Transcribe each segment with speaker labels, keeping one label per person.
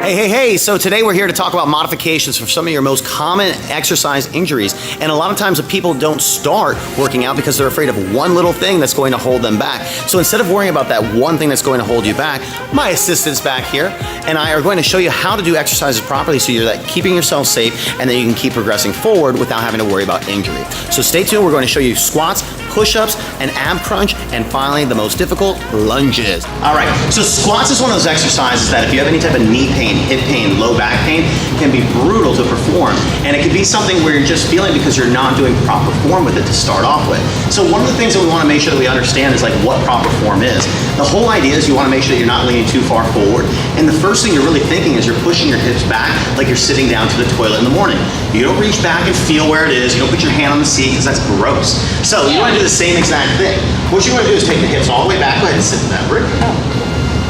Speaker 1: Hey, so today we're here to talk about modifications for some of your most common exercise injuries. And a lot of times people don't start working out because they're afraid of one little thing that's going to hold them back. So instead of worrying about that one thing that's going to hold you back, my assistant's back here and I are going to show you how to do exercises properly so you're keeping yourself safe and then you can keep progressing forward without having to worry about injury. So stay tuned, we're going to show you squats, push-ups, an ab crunch, and finally the most difficult, lunges. All right, so squats is one of those exercises that if you have any type of knee pain, hip pain, low back pain, can be brutal to perform. And it can be something where you're just feeling because you're not doing proper form with it to start off with. So one of the things that we want to make sure that we understand is like what proper form is. The whole idea is you want to make sure that you're not leaning too far forward. And the first thing you're really thinking is you're pushing your hips back like you're sitting down to the toilet in the morning. You don't reach back and feel where it is. You don't put your hand on the seat because that's gross. So you want to do the same exact thing. What you're going to do is take the hips all the way back. Go ahead and sit in that brick.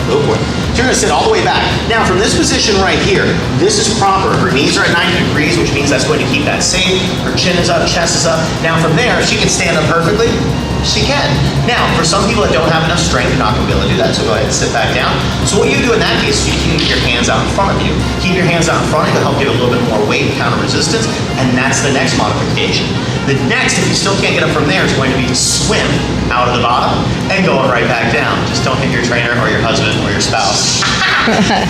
Speaker 1: Go for it. So you're going to sit all the way back. Now from this position right here, this is proper. Her knees are at 90 degrees, which means that's going to keep that safe. Her chin is up, chest is up. Now from there, she can stand up perfectly. She can. Now, for some people that don't have enough strength, you're not going to be able to do that, so go ahead and sit back down. So what you do in that case is you keep your hands out in front of you. Keep your hands out in front of you to help give a little bit more weight and counter resistance, and that's the next modification. The next, if you still can't get up from there, is going to be to swim out of the bottom and going right back down. Just don't hit your trainer or your husband or your spouse.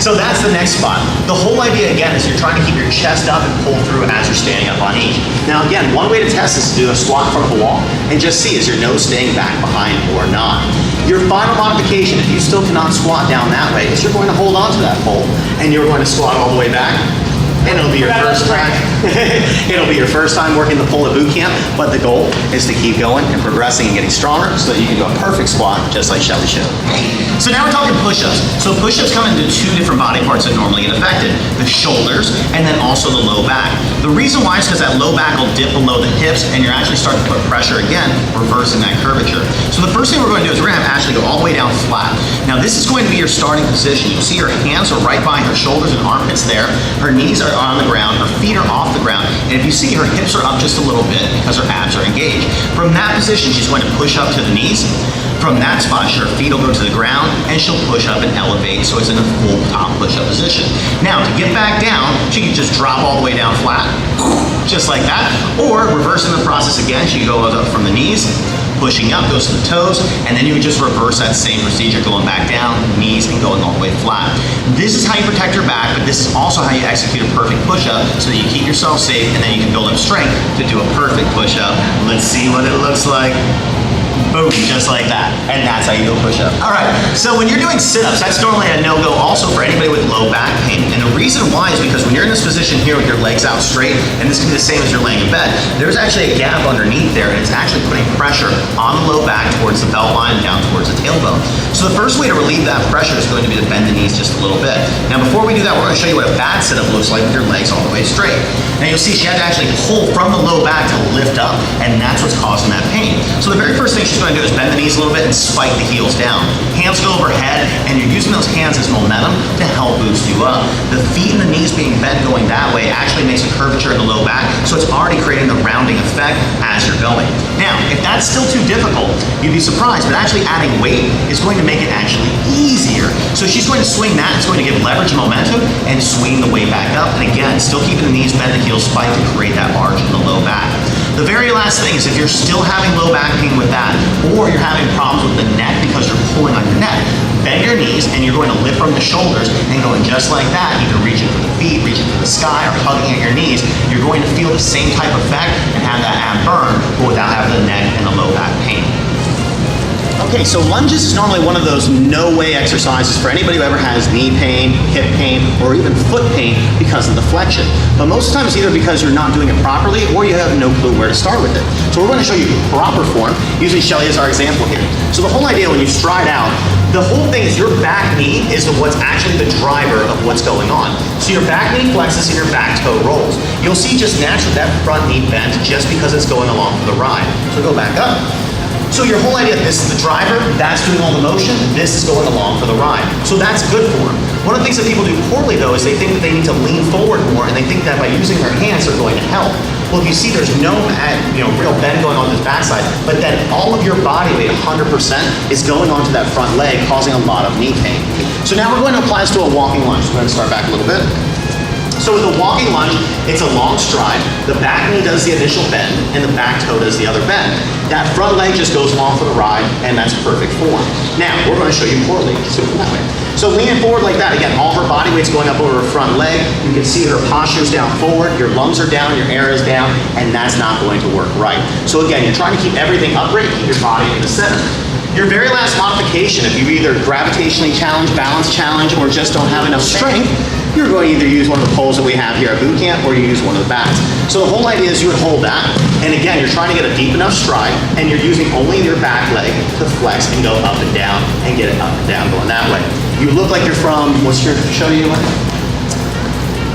Speaker 1: So that's the next spot. The whole idea, again, is you're trying to keep your chest up and pull through as you're standing up on each. Now, again, one way to test this is to do a squat in front of the wall and just see, is your nose staying back behind or not? Your final modification, if you still cannot squat down that way, is you're going to hold on to that pole and you're going to squat all the way back. And it'll be your first time. It'll be your first time working the pole at boot camp, but the goal is to keep going and progressing and getting stronger so that you can do a perfect squat just like Shelly showed. So now we're talking push-ups. So push-ups come into two different body parts that normally get affected, the shoulders and then also the low back. The reason why is because that low back will dip below the hips and you're actually starting to put pressure again, reversing that curvature. So the first thing we're going to do is we're going to have Ashley go all the way down flat. Now this is going to be your starting position. You'll see her hands are right behind her shoulders and armpits there. Her knees are on the ground, her feet are off the ground, and if you see her hips are up just a little bit because her abs are engaged. From that position, she's going to push up to the knees. From that spot, her feet will go to the ground and she'll push up and elevate, so it's in a full top push-up position. Now, to get back down, she can just drop all the way down flat, just like that, or reversing the process again, she goes up from the knees, pushing up, goes to the toes, and then you would just reverse that same procedure, going back down, knees, and going all the way flat. This is how you protect your back, but this is also how you execute a perfect push-up so that you keep yourself safe and then you can build up strength to do a perfect push-up. Let's see what it looks like. Boom, just like that. And that's how you do a push-up. All right, so when you're doing sit-ups, that's normally a no-go also for anybody with low back pain. And the reason why is because when you're in this position here with your legs out straight, and this can be the same as you're laying in bed, there's actually a gap underneath there, and it's actually putting pressure on the low back towards the belt line, down towards the tailbone. So the first way to relieve that pressure is going to be to bend the knees just a little bit. Now before we do that, we're going to show you what a bad sit-up looks like with your legs all the way straight. Now you'll see she had to actually pull from the low back to lift up, and that's what's causing that pain. So the very first thing she's going to do is bend the knees a little bit and spike the heels down. Hands go overhead, and you're using those hands as momentum to help boost you up. The feet and the knees being bent going that way actually makes a curvature in the low back, so it's already creating the rounding effect as you're going. Now, if that's still too difficult, you'd be surprised, but actually adding weight is going to make it actually easier. So she's going to swing that, it's going to give leverage and momentum, and swing the weight back up. And again, still keeping the knees bent, the heels spiked to create that margin in the low back. The very last thing is if you're still having low back pain with that, or you're having problems with the neck because you're pulling on your neck, bend your knees and you're going to lift from the shoulders and going just like that, either reaching for the feet, reaching for the sky, or hugging at your knees. You're going to feel the same type of effect and have that ab burn, but without having the neck and the low back pain. Okay, so lunges is normally one of those no-way exercises for anybody who ever has knee pain, hip pain, or even foot pain because of the flexion. But most of the time it's either because you're not doing it properly or you have no clue where to start with it. So we're going to show you proper form. Using Shelly as our example here. So the whole idea when you stride out, the whole thing is your back knee is what's actually the driver of what's going on. So your back knee flexes and your back toe rolls. You'll see just naturally that front knee bent just because it's going along for the ride. So go back up. So your whole idea, this is the driver, that's doing all the motion, this is going along for the ride. So that's good for them. One of the things that people do poorly though is they think that they need to lean forward more and they think that by using their hands they're going to help. Well, if you see there's no real bend going on this backside, but then all of your body weight, 100%, is going onto that front leg, causing a lot of knee pain. So now we're going to apply this to a walking lunge. So we're going to start back a little bit. So with a walking lunge, it's a long stride. The back knee does the initial bend, and the back toe does the other bend. That front leg just goes along for the ride, and that's perfect form. Now, we're going to show you poorly. So that way. So leaning forward like that. Again, all her body weight's going up over her front leg. You can see her posture's down forward, your lungs are down, your air is down, and that's not going to work right. So again, you're trying to keep everything upright, keep your body in the center. Your very last modification, if you either gravitationally challenge, balance challenge, or just don't have enough strength, you're going to either use one of the poles that we have here at boot camp, or you use one of the bats. So the whole idea is you would hold that, and again, you're trying to get a deep enough stride, and you're using only your back leg to flex and go up and down, and get it up and down going that way. You look like you're from, what's your show you like?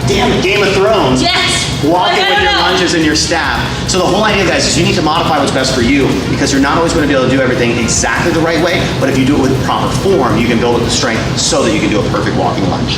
Speaker 1: Damn it, Game of Thrones.
Speaker 2: Yes!
Speaker 1: Walking with your lunges and your staff. So the whole idea, guys, is you need to modify what's best for you, because you're not always going to be able to do everything exactly the right way, but if you do it with proper form, you can build up the strength so that you can do a perfect walking lunge.